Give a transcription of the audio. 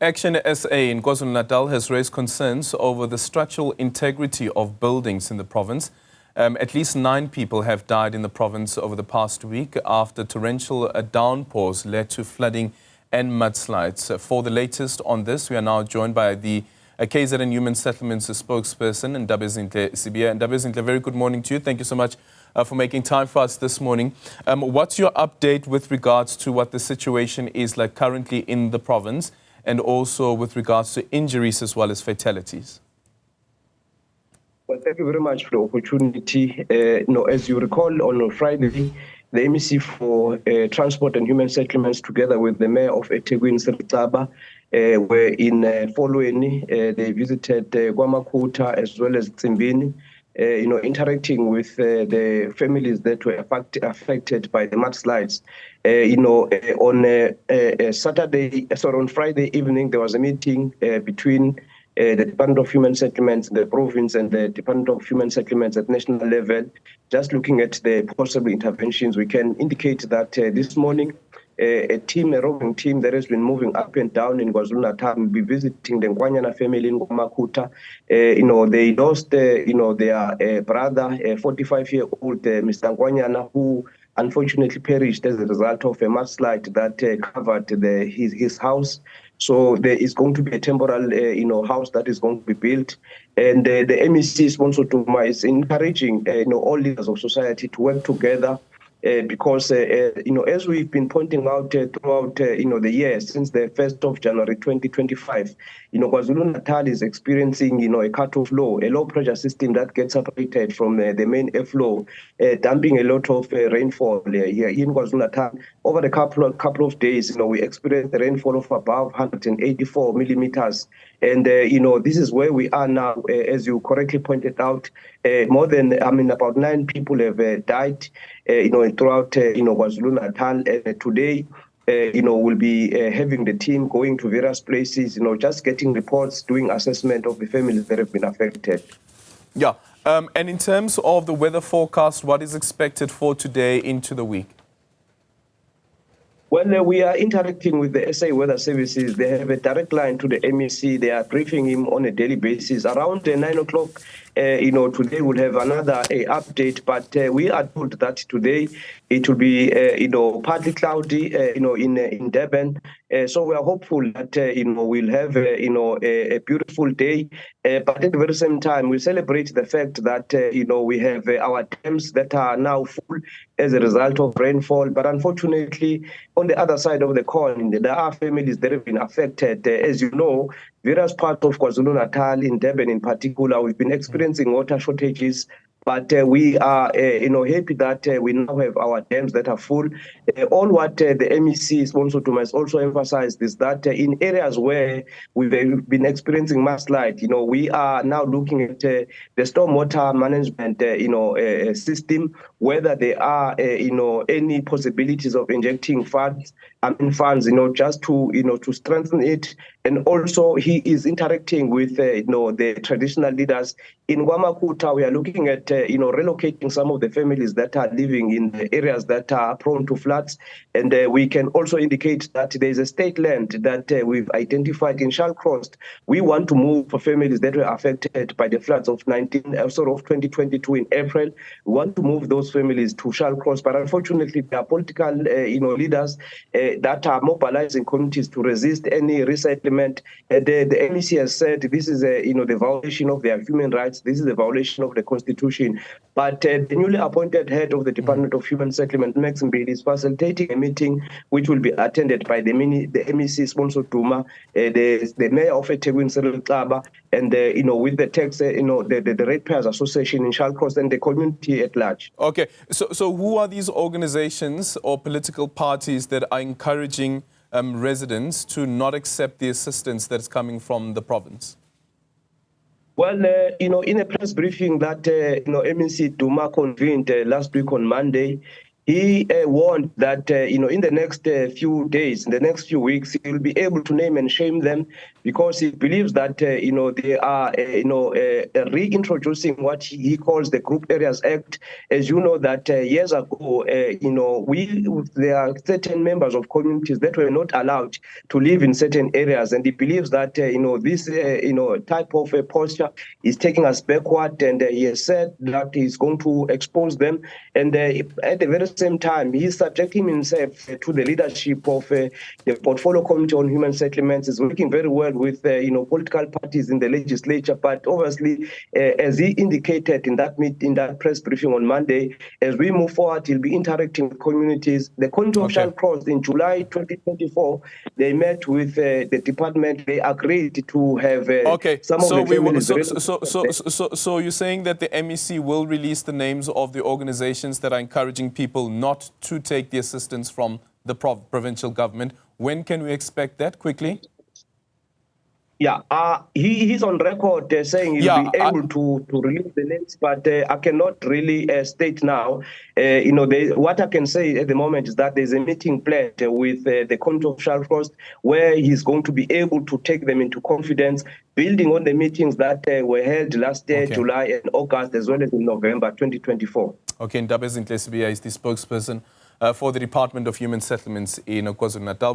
Action SA in KwaZulu-Natal has raised concerns over the structural integrity of buildings in the province. At least 9 people have died in the province over the past week after torrential downpours led to flooding and mudslides. For the latest on this, we are now joined by the KZN Human Settlements spokesperson, Ndabezinhle Sibiya. Ndabezinhle, very good morning to you. Thank you so much for making time for us this morning. What's your update with regards to what the situation is like currently in the province, and also with regards to injuries as well as fatalities? Well, thank you very much for the opportunity. As you recall, on Friday, the MEC for Transport and Human Settlements, together with the Mayor of eThekwini, Srixaba, were in Folweni. They visited KwaMakuta as well as Tsimbini, interacting with the families that were affected by the mudslides. On Friday evening, there was a meeting between the Department of Human Settlements, the province, and the Department of Human Settlements at national level, just looking at the possible interventions. We can indicate that this morning, a roving team that has been moving up and down in KwaZulu-Natal will be visiting the Nkwanyana family in Makuta. They lost, their brother, a 45-year-old Mr. Nkwanyana, who unfortunately perished as a result of a mudslide that covered his house. So there is going to be a temporal, house that is going to be built, and the MEC sponsor Tuma is encouraging, all leaders of society to work together. Because, as we've been pointing out throughout, the year since the 1st of January 2025, KwaZulu-Natal is experiencing, a cut-off low, a low pressure system that gets separated from the main airflow, dumping a lot of rainfall here in KwaZulu-Natal. Over the couple of days, we experienced a rainfall of above 184 millimeters. And, this is where we are now, as you correctly pointed out. About 9 people have died, throughout, KwaZulu-Natal. Today, we'll be having the team going to various places, just getting reports, doing assessment of the families that have been affected. Yeah. And in terms of the weather forecast, what is expected for today into the week? Well, we are interacting with the SA Weather Services. They have a direct line to the MEC. They are briefing him on a daily basis. Around 9 o'clock, today we'll have another update. But we are told that today it will be, partly cloudy, in Durban. So we are hopeful that, we'll have, a beautiful day. But at the very same time, we celebrate the fact that, we have our dams that are now full as a result of rainfall. But unfortunately, on the other side of the coin, there are families that have been affected. As you know, various parts of KwaZulu-Natal, in Durban in particular, we've been experiencing water shortages. But we are, happy that we now have our dams that are full. All what the MEC sponsor to must also emphasize is that in areas where we've been experiencing mudslide, we are now looking at the stormwater management, system, whether there are, any possibilities of injecting funds, just to strengthen it. And also, he is interacting with, the traditional leaders. In KwaMakuta, we are looking at, relocating some of the families that are living in the areas that are prone to floods. And we can also indicate that there is a state land that we've identified in Shallcross. We want to move for families that were affected by the floods of 2022 in April. We want to move those families to Shallcross. But unfortunately, there are political, leaders that are mobilizing communities to resist any resettlement. The MEC has said this is the violation of their human rights. This is a violation of the Constitution. But the newly appointed head of the Department of Human Settlement, Maxim Bailey, is facilitating a meeting which will be attended by the MEC sponsor Tuma, the Mayor of eThekwini, Srixaba, and with the tax, the Ratepayers Association in Shallcross and the community at large. Okay, so who are these organizations or political parties that are encouraging residents to not accept the assistance that's coming from the province? Well, in a press briefing that, MEC Duma convened last week on Monday, he warned that, in the next few days, in the next few weeks, he will be able to name and shame them, because he believes that, they are, reintroducing what he calls the Group Areas Act. As you know, that years ago, there are certain members of communities that were not allowed to live in certain areas, and he believes that, this, type of posture is taking us backward, and he has said that he's going to expose them, and at the very same time, he's subjecting himself to the leadership of the Portfolio Committee on Human Settlements. Is working very well with political parties in the legislature, but obviously, as he indicated in that press briefing on Monday, as we move forward, he'll be interacting with communities. The controversial clause in July 2024, they met with the department. They agreed to have some of the families. So you're saying that the MEC will release the names of the organizations that are encouraging people not to take the assistance from the provincial government. When can we expect that? Quickly? Yeah, he's on record saying he'll be able to release the names, but I cannot really state now. What I can say at the moment is that there's a meeting planned with the controversial trust, where he's going to be able to take them into confidence, building on the meetings that were held last year, July and August, as well as in November 2024. Okay, Ndabezinhle Sibiya is the spokesperson for the Department of Human Settlements in KwaZulu-Natal.